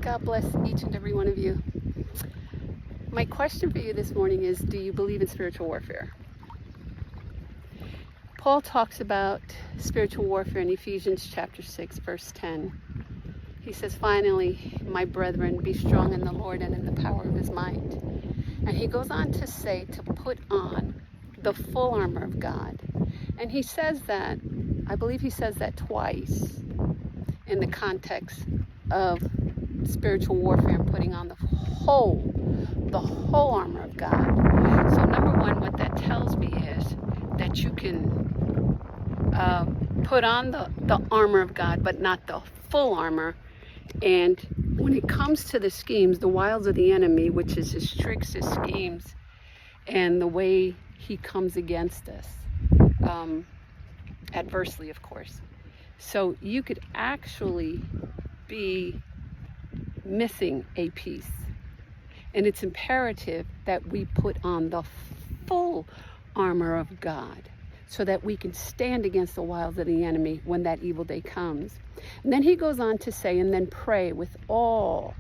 God bless each and every one of you. My question for you this morning is, do you believe in spiritual warfare? Paul talks about spiritual warfare in Ephesians chapter 6, verse 10. He says, finally, my brethren, be strong in the Lord and in the power of his might. And he goes on to say to put on the full armor of God. And he says that, I believe he says that twice in the context of spiritual warfare and putting on the whole armor of God. So number one, what that tells me is that you can put on the armor of God, but not the full armor. And when it comes to the schemes, the wiles of the enemy, which is his tricks, his schemes, and the way he comes against us, adversely, of course. So you could actually be missing a piece. And it's imperative that we put on the full armor of God so that we can stand against the wiles of the enemy when that evil day comes. And then he goes on to say, and then pray with all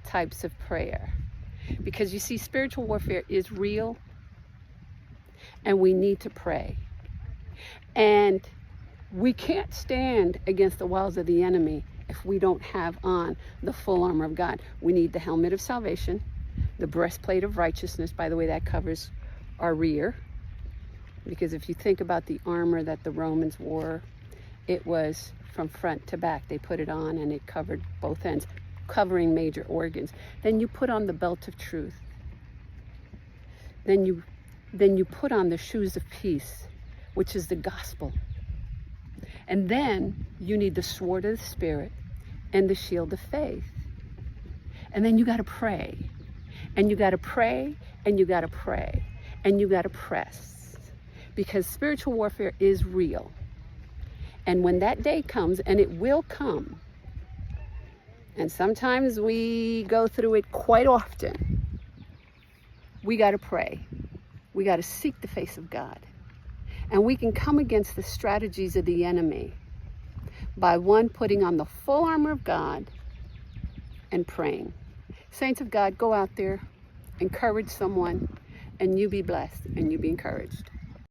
types of prayer. Because you see, spiritual warfare is real, and we need to pray. And we can't stand against the wiles of the enemy if we don't have on the full armor of God. We need the helmet of salvation, the breastplate of righteousness. By the way, that covers our rear. Because if you think about the armor that the Romans wore, it was from front to back. They put it on and it covered both ends, covering major organs. Then you put on the belt of truth. Then you put on the shoes of peace, which is the gospel. And then you need the sword of the Spirit and the shield of faith. And then you got to pray. And you got to pray, and you got to pray, and you got to press. Because spiritual warfare is real. And when that day comes, and it will come, and sometimes we go through it quite often, we got to pray. We got to seek the face of God. And we can come against the strategies of the enemy by one, putting on the full armor of God and praying. Saints of God, go out there, encourage someone, and you be blessed and you be encouraged.